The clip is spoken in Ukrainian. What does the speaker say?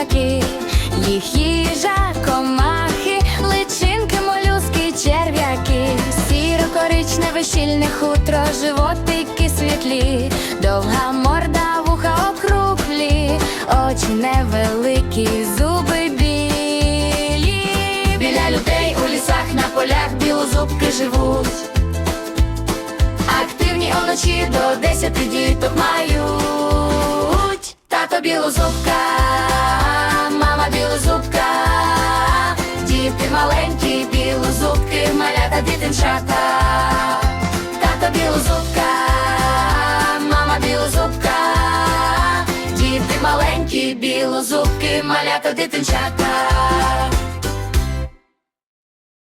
хижаки, їх їжа, комахи, личинки, молюски, черв'яки, сіро-коричневе щільне хутро, животики світлі, довга морда, вуха округлі, очі невеликі, зуби білі. Біля людей у лісах, на полях білозубки живуть, активні уночі до 10 діток мають. Тато білозубка, мама білозубка, діти маленькі, білозубки, малята, дитинчата. Тато білозубка, мама білозубка, діти маленькі, білозубки, малята, дитинчата.